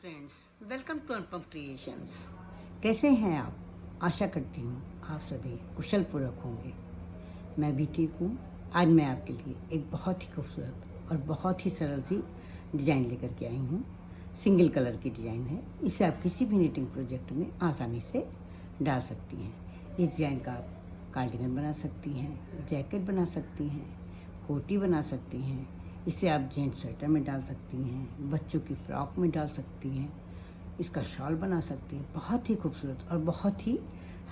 Friends, welcome to Anupam Creations. कैसे हैं आप? आशा करती हूँ आप सभी कुशल पूर्वक होंगे। मैं भी ठीक हूँ। आज मैं आपके लिए एक बहुत ही खूबसूरत और बहुत ही सरल सी डिज़ाइन लेकर के आई हूँ। सिंगल कलर की डिज़ाइन है। इसे आप किसी भी निटिंग प्रोजेक्ट में आसानी से डाल सकती हैं। इस डिज़ाइन का आप कार्डिगन बना सकती हैं, जैकेट बना सकती हैं, कोटी बना सकती हैं। इसे आप जेंट्स स्वेटर में डाल सकती हैं, बच्चों की फ्रॉक में डाल सकती हैं, इसका शॉल बना सकती हैं। बहुत ही खूबसूरत और बहुत ही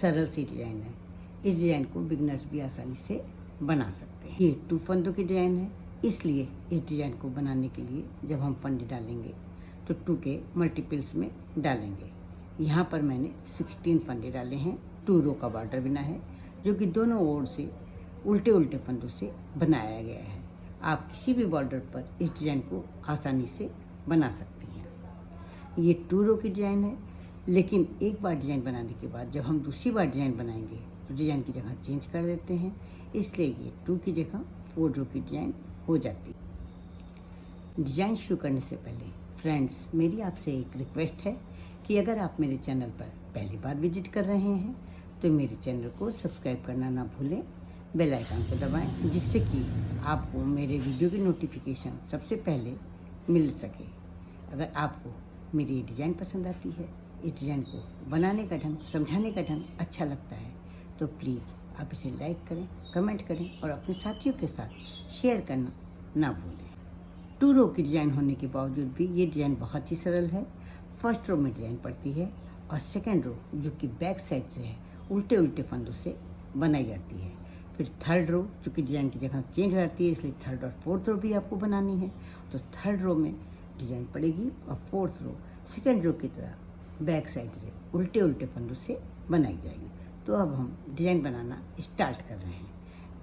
सरल सी डिज़ाइन है। इस डिज़ाइन को बिगनर्स भी आसानी से बना सकते हैं। ये 2 फंदों की डिज़ाइन है, इसलिए इस डिज़ाइन को बनाने के लिए जब हम फंदे डालेंगे तो 2 के मल्टीपल्स में डालेंगे। यहाँ पर मैंने 16 फंदे डाले हैं। 2 रो का बॉर्डर बना है जो कि दोनों ओर से उल्टे उल्टे फंदों से बनाया गया है। आप किसी भी बॉर्डर पर इस डिज़ाइन को आसानी से बना सकती हैं। ये 2 रो की डिज़ाइन है, लेकिन एक बार डिज़ाइन बनाने के बाद जब हम दूसरी बार डिज़ाइन बनाएंगे तो डिज़ाइन की जगह चेंज कर देते हैं, इसलिए ये 2 की जगह 4 रो की डिज़ाइन हो जाती है। डिज़ाइन शुरू करने से पहले फ्रेंड्स, मेरी आपसे एक रिक्वेस्ट है कि अगर आप मेरे चैनल पर पहली बार विजिट कर रहे हैं तो मेरे चैनल को सब्सक्राइब करना ना भूलें, बेल आइकन को दबाएं, जिससे कि आपको मेरे वीडियो की नोटिफिकेशन सबसे पहले मिल सके। अगर आपको मेरी ये डिज़ाइन पसंद आती है, इस डिज़ाइन को बनाने का ढंग, समझाने का ढंग अच्छा लगता है, तो प्लीज़ आप इसे लाइक करें, कमेंट करें और अपने साथियों के साथ शेयर करना ना भूलें। 2 रो की डिज़ाइन होने के बावजूद भी ये डिज़ाइन बहुत ही सरल है। फर्स्ट रो में डिज़ाइन पड़ती है और सेकेंड रो जो कि बैक साइड से है, उल्टे उल्टे फंदों से बनाई जाती है। फिर थर्ड रो चूँकि डिज़ाइन की जगह चेंज हो जाती है, इसलिए थर्ड और फोर्थ रो भी आपको बनानी है। तो थर्ड रो में डिज़ाइन पड़ेगी और फोर्थ रो सेकेंड रो की तरह बैक साइड से उल्टे उल्टे फंदों से बनाई जाएगी। तो अब हम डिज़ाइन बनाना स्टार्ट कर रहे हैं।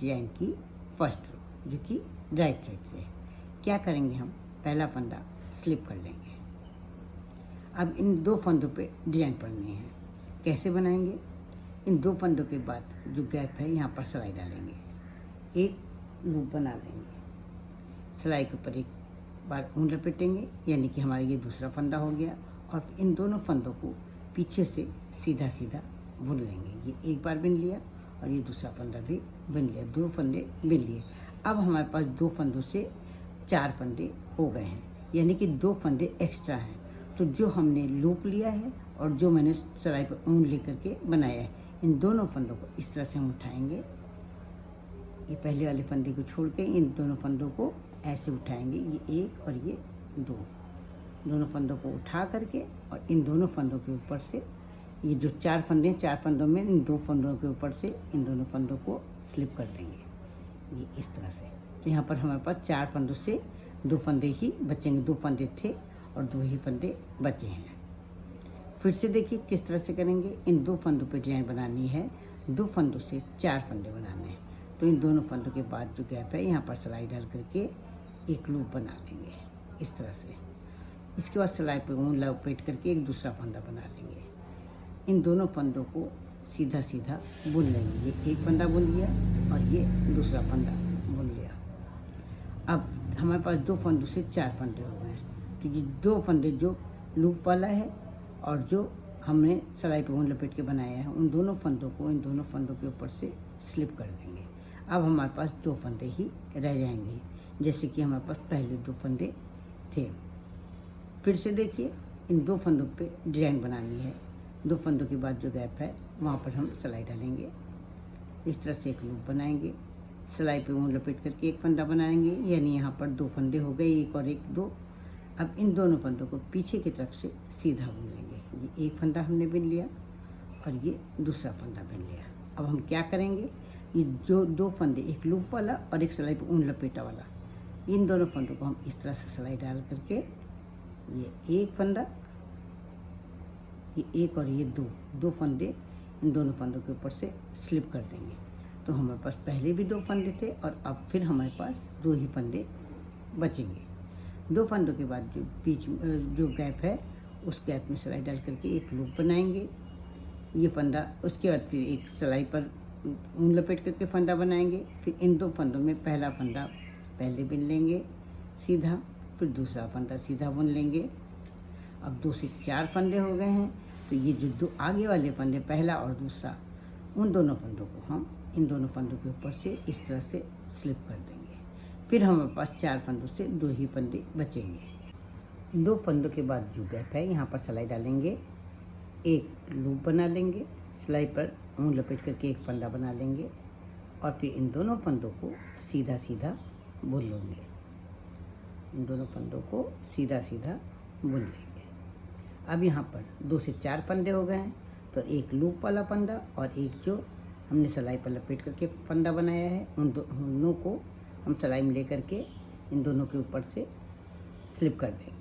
डिज़ाइन की फर्स्ट रो जो कि राइट साइड से है, क्या करेंगे हम? पहला फंदा स्लिप कर लेंगे। अब इन 2 फंदों पे डिज़ाइन पड़नी है। कैसे बनाएंगे? इन 2 फंदों के बाद जो गैप है यहाँ पर सिलाई डालेंगे, एक लूप बना लेंगे, सिलाई के ऊपर एक बार ऊन लपेटेंगे, यानी कि हमारा ये दूसरा फंदा हो गया। और इन दोनों फंदों को पीछे से सीधा सीधा बुन लेंगे। ये एक बार बिन लिया और ये दूसरा फंदा भी बिन लिया, 2 फंदे बिन लिए। अब हमारे पास 2 फंदों से 4 फंदे हो गए हैं, यानी कि 2 फंदे एक्स्ट्रा हैं। तो जो हमने लूप लिया है और जो मैंने सिलाई पर ऊन लेकर के बनाया है, इन दोनों फंदों को इस तरह से हम उठाएंगे। ये पहले वाले फंदे को छोड़ के इन दोनों फंदों को ऐसे उठाएंगे, ये 1 और ये 2, दोनों फंदों को उठा करके और इन दोनों फंदों के ऊपर से ये जो 4 फंदे हैं, 4 फंदों में इन 2 फंदों के ऊपर से इन दोनों फंदों को स्लिप कर देंगे, ये इस तरह से। तो यहाँ पर हमारे पास 4 फंदों से 2 फंदे ही बचेंगे। 2 फंदे थे और 2 ही फंदे बचे हैं। फिर से देखिए किस तरह से करेंगे। इन 2 फंदों पे डिज़ाइन बनानी है, 2 फंदों से 4 फंदे बनाने हैं। तो इन दोनों फंदों के बाद जो गैप है, यहाँ पर सिलाई डाल करके एक लूप बना लेंगे इस तरह से। इसके बाद सिलाई पे ऊन लपेट करके एक दूसरा फंदा बना लेंगे। इन दोनों फंदों को सीधा सीधा बुन लेंगे। ये एक फंदा बुन लिया और ये दूसरा फंदा बुन लिया। अब हमारे पास 2 फंदों से 4 फंदे हो गए हैं। तो ये 2 फंदे जो लूप वाला है और जो हमने सिलाई पे ऊन लपेट के बनाया है, उन दोनों फंदों को इन दोनों फंदों के ऊपर से स्लिप कर देंगे। अब हमारे पास 2 फंदे ही रह जाएंगे, जैसे कि हमारे पास पहले 2 फंदे थे। फिर से देखिए, इन 2 फंदों पे डिज़ाइन बनानी है। 2 फंदों के बाद जो गैप है वहाँ पर हम सिलाई डालेंगे, इस तरह से एक लूप बनाएंगे, सिलाई पे ऊन लपेट करके एक फंदा बनाएंगे, यानी यहाँ पर 2 फंदे हो गए, 1 और 1 2। अब इन दोनों फंदों को पीछे की तरफ से सीधा बुन लेंगे। ये एक फंदा हमने बिन लिया और ये दूसरा फंदा बिन लिया। अब हम क्या करेंगे? ये जो 2 फंदे, एक लूप वाला और एक सिलाई पे ऊन लपेटा वाला, इन दोनों फंदों को हम इस तरह से सिलाई डाल करके ये एक फंदा, ये 1 और ये 2 फंदे इन दोनों फंदों के ऊपर से स्लिप कर देंगे। तो हमारे पास पहले भी 2 फंदे थे और अब फिर हमारे पास 2 ही फंदे बचेंगे। 2 फंदों के बाद जो बीच जो गैप है, उस गैप में सिलाई डाल करके एक लूप बनाएंगे। ये फंदा, उसके बाद फिर एक सिलाई पर ऊन लपेट करके फंदा बनाएंगे। फिर इन 2 फंदों में पहला फंदा पहले बुन लेंगे सीधा, फिर दूसरा फंदा सीधा बुन लेंगे अब 2 से 4 फंदे हो गए हैं, तो ये जो दो आगे वाले फंदे, पहला और दूसरा, उन दोनों फंदों को हम इन दोनों फंदों के ऊपर से इस तरह से स्लिप कर देंगे। फिर हमारे पास 4 फंदों से 2 ही फंदे बचेंगे। 2 फंदों के बाद जो गैप है, यहाँ पर सिलाई डालेंगे, एक लूप बना लेंगे, सिलाई पर ऊन लपेट करके एक फंदा बना लेंगे और फिर इन दोनों फंदों को सीधा सीधा बुन लेंगे। इन दोनों फंदों को सीधा सीधा बुन लेंगे। अब यहाँ पर 2 से 4 फंदे हो गए हैं, तो एक लूप वाला फंदा और एक जो हमने सिलाई पर लपेट करके फंदा बनाया है, उन दोनों को हम सिलाई में ले करके इन दोनों के ऊपर से स्लिप कर देंगे।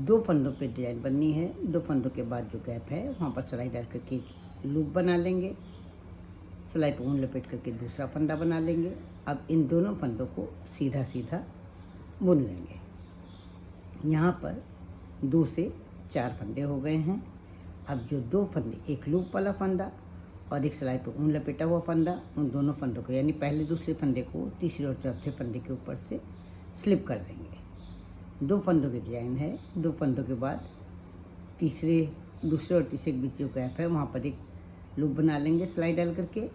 2 फंदों पे डिजाइन बननी है। 2 फंदों के बाद जो गैप है, वहाँ पर सिलाई डाल करके लूप बना लेंगे, सिलाई पर ऊन लपेट करके दूसरा फंदा बना लेंगे। अब इन दोनों फंदों को सीधा सीधा बुन लेंगे। यहाँ पर 2 से 4 फंदे हो गए हैं। अब जो 2 फंदे, एक लूप वाला फंदा और एक सिलाई पर ऊन लपेटा हुआ फंदा, उन दोनों फंदों को यानी पहले दूसरे फंदे को तीसरे और चौथे फंदे के ऊपर से स्लिप कर देंगे। 2 फंदों की डिजाइन है। 2 फंदों के बाद दूसरे और तीसरे के बीच जो गैप है, वहाँ पर एक लूप बना लेंगे सिलाई डाल करके,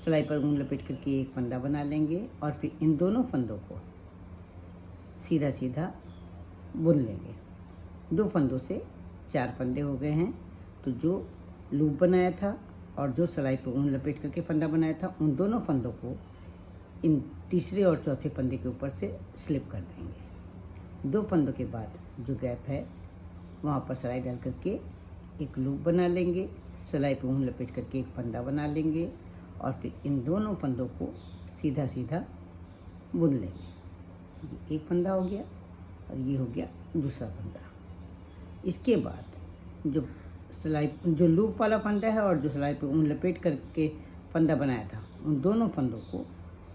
सिलाई पर ऊन लपेट करके एक फंदा बना लेंगे और फिर इन दोनों फंदों को सीधा सीधा बुन लेंगे। 2 फंदों से 4 फंदे हो गए हैं, तो जो लूप बनाया था और जो सिलाई पर ऊन लपेट करके फंदा बनाया था, उन दोनों फंदों को इन तीसरे और चौथे फंदे के ऊपर से स्लिप कर देंगे। 2 फंदों के बाद जो गैप है, वहाँ पर सिलाई डाल करके एक लूप बना लेंगे, सिलाई पर ऊन लपेट करके एक फंदा बना लेंगे और फिर इन दोनों फंदों को सीधा सीधा बुन लेंगे। ये एक फंदा हो गया और ये हो गया दूसरा फंदा। इसके बाद जो लूप वाला फंदा है और जो सिलाई पे ऊन लपेट करके फंदा बनाया था, उन दोनों फंदों को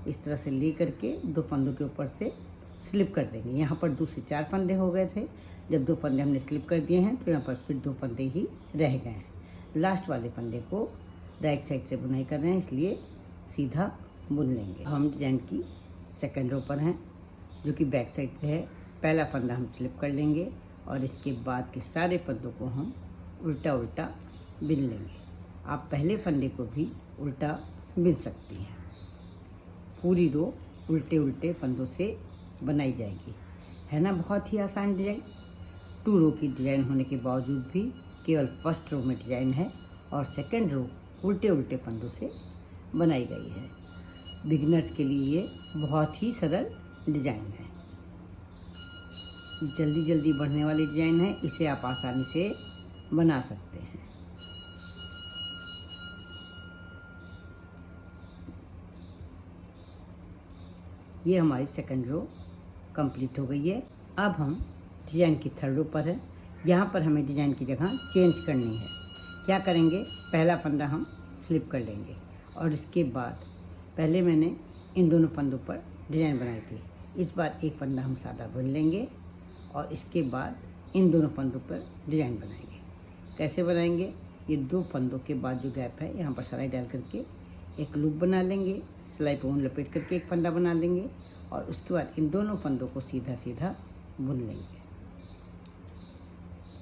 इस तरह से ले करके 2 फंदों के ऊपर से स्लिप कर देंगे। यहाँ पर 2 से 4 फंदे हो गए थे। जब 2 फंदे हमने स्लिप कर दिए हैं, तो यहाँ पर फिर 2 फंदे ही रह गए हैं। लास्ट वाले फंदे को राइट साइड से बुनाई कर रहे हैं, इसलिए सीधा बुन लेंगे। हम डिजाइन की सेकेंड रो पर हैं, जो कि बैक साइड से है। पहला फंदा हम स्लिप कर लेंगे और इसके बाद के सारे फंदों को हम उल्टा उल्टा बिन लेंगे। आप पहले फंदे को भी उल्टा बिन सकती हैं। पूरी रो उल्टे उल्टे फंदों से बनाई जाएगी। है ना बहुत ही आसान डिजाइन। 2 रो की डिजाइन होने के बावजूद भी केवल फर्स्ट रो में डिजाइन है और सेकेंड रो उल्टे उल्टे फंदों से बनाई गई है। बिगिनर्स के लिए ये बहुत ही सरल डिजाइन है। जल्दी जल्दी बढ़ने वाली डिजाइन है, इसे आप आसानी से बना सकते हैं। ये हमारी सेकंड रो कंप्लीट हो गई है। अब हम डिजाइन की थर्ड रो पर है। यहाँ पर हमें डिजाइन की जगह चेंज करनी है। क्या करेंगे, पहला फंदा हम स्लिप कर लेंगे और इसके बाद पहले मैंने इन दोनों फंदों पर डिजाइन बनाई थी। इस बार एक फंदा हम सादा बुन लेंगे और इसके बाद इन दोनों फंदों पर डिजाइन बनाएंगे। कैसे बनाएंगे, ये 2 फंदों के बाद जो गैप है, यहाँ पर सिलाई डाल करके एक लूप बना लेंगे, सिलाई पर ऊन लपेट करके एक फंदा बना लेंगे और उसके बाद इन दोनों फंदों को सीधा सीधा बुन लेंगे।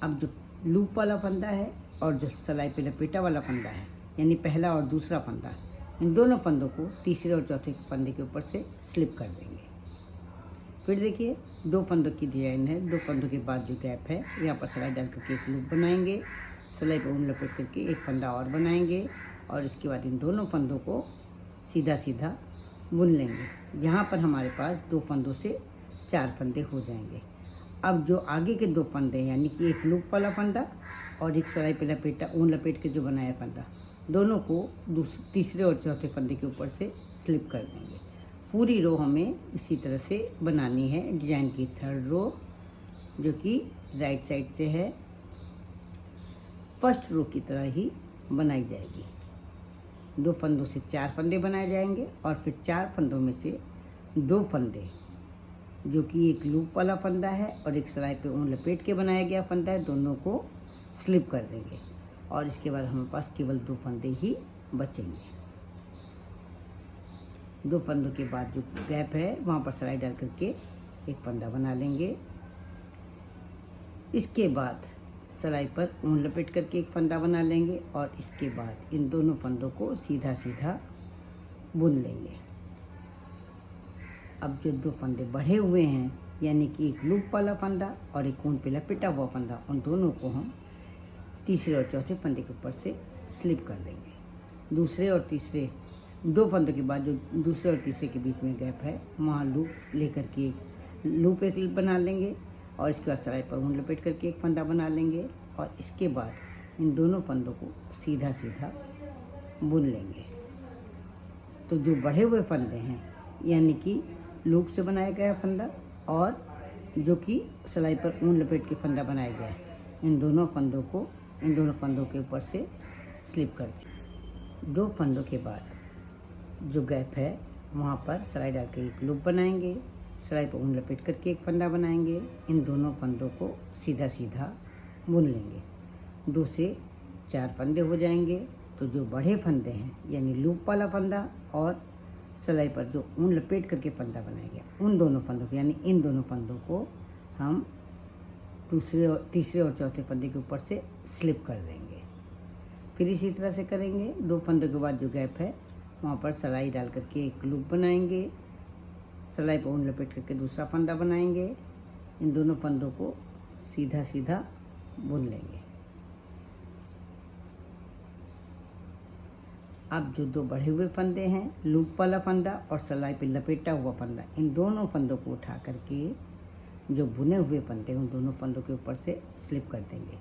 अब जो लूप वाला फंदा है और जो सिलाई पे लपेटा वाला फंदा है, यानी पहला और दूसरा फंदा, इन दोनों फंदों को तीसरे और चौथे फंदे के ऊपर से स्लिप कर देंगे। फिर देखिए 2 फंदों की डिजाइन है। 2 फंदों के बाद जो गैप है, यहाँ पर सिलाई डाल करके एक लूप बनाएंगे, सिलाई पर ऊन लपेट करके एक फंदा और बनाएंगे और इसके बाद इन दोनों फंदों को सीधा सीधा बुन लेंगे। यहाँ पर हमारे पास 2 फंदों से 4 फंदे हो जाएंगे। अब जो आगे के 2 फंदे यानी कि एक लूप वाला फंदा और एक सिलाई पे लपेटा ऊन लपेट के जो बनाया फंदा, दोनों को तीसरे और चौथे फंदे के ऊपर से स्लिप कर देंगे। पूरी रो हमें इसी तरह से बनानी है। डिजाइन की थर्ड रो जो कि राइट साइड से है, फर्स्ट रो की तरह ही बनाई जाएगी। 2 फंदों से 4 फंदे बनाए जाएंगे और फिर 4 फंदों में से 2 फंदे जो कि एक लूप वाला फंदा है और एक सिलाई पे ऊन लपेट के बनाया गया फंदा है, दोनों को स्लिप कर देंगे और इसके बाद हमारे पास केवल 2 फंदे ही बचेंगे। 2 फंदों के बाद जो गैप है, वहाँ पर सिलाई डाल करके एक फंदा बना लेंगे, इसके बाद सिलाई पर ऊन लपेट करके एक फंदा बना लेंगे और इसके बाद इन दोनों फंदों को सीधा सीधा बुन लेंगे। अब जो दो फंदे बढ़े हुए हैं, यानी कि एक लूप वाला फंदा और एक ऊन पे लपेटा हुआ फंदा, उन दोनों को हम तीसरे और चौथे फंदे के ऊपर से स्लिप कर देंगे। दूसरे और तीसरे दो फंदों के बाद जो दूसरे और तीसरे के बीच में गैप है, वहाँ लूप लेकर के लूप एक बना लेंगे और इसके बाद सिलाई पर ऊन लपेट करके एक फंदा बना लेंगे और इसके बाद इन दोनों फंदों को सीधा सीधा बुन लेंगे। तो जो बढ़े हुए फंदे हैं, यानी कि लूप से बनाया गया फंदा और जो कि सिलाई पर ऊन लपेट के फंदा बनाया गया है, इन दोनों फंदों के ऊपर से स्लिप कर दें। दो फंदों के बाद जो गैप है, वहाँ पर सिलाई डाल के एक लूप बनाएंगे, सिलाई पर ऊन लपेट करके एक फंदा बनाएंगे, इन दोनों फंदों को सीधा सीधा बुन लेंगे। 2 से 4 फंदे हो जाएंगे। तो जो बड़े फंदे हैं, यानी लूप वाला फंदा और सिलाई पर जो ऊन लपेट करके फंदा बनाया गया, उन दोनों फंदों को, यानी इन दोनों फंदों को हम तीसरे और चौथे फंदे के ऊपर से स्लिप कर देंगे। फिर इसी तरह से करेंगे। 2 फंदों के बाद जो गैप है, वहाँ पर सिलाई डाल करके एक लूप बनाएंगे, सिलाई पर ऊन लपेट करके दूसरा फंदा बनाएंगे, इन दोनों फंदों को सीधा सीधा बुन लेंगे। अब जो दो बढ़े हुए फंदे हैं, लूप वाला फंदा और सिलाई पे लपेटा हुआ फंदा, इन दोनों फंदों को उठा करके जो बुने हुए फंदे हैं, उन दोनों फंदों के ऊपर से स्लिप कर देंगे।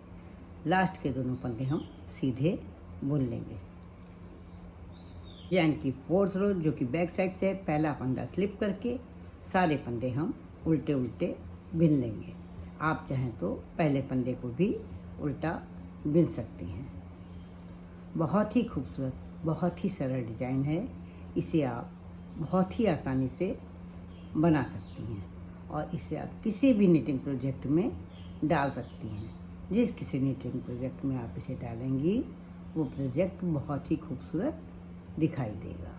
लास्ट के दोनों फंदे हम सीधे बुन लेंगे। डिजाइन की 4th रो, जो कि बैक साइड से, पहला फंदा स्लिप करके सारे फंदे हम उल्टे उल्टे बिन लेंगे। आप चाहें तो पहले फंदे को भी उल्टा बिन सकती हैं। बहुत ही खूबसूरत, बहुत ही सरल डिजाइन है। इसे आप बहुत ही आसानी से बना सकती हैं और इसे आप किसी भी निटिंग प्रोजेक्ट में डाल सकती हैं। जिस किसी निटिंग प्रोजेक्ट में आप इसे डालेंगी, वो प्रोजेक्ट बहुत ही खूबसूरत दिखाई देगा।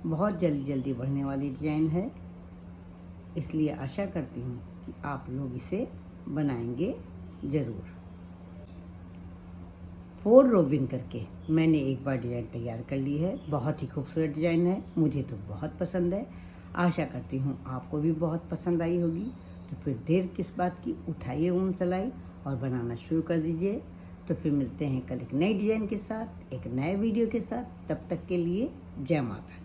बहुत जल्दी बढ़ने वाली डिजाइन है, इसलिए आशा करती हूँ कि आप लोग इसे बनाएंगे ज़रूर। 4 रो बिन करके मैंने एक बार डिज़ाइन तैयार कर ली है। बहुत ही खूबसूरत डिज़ाइन है, मुझे तो बहुत पसंद है। आशा करती हूँ आपको भी बहुत पसंद आई होगी। तो फिर देर किस बात की, उठाइए ऊन सिलाई और बनाना शुरू कर दीजिए। तो फिर मिलते हैं कल एक नई डिज़ाइन के साथ, एक नए वीडियो के साथ। तब तक के लिए जय माता दी।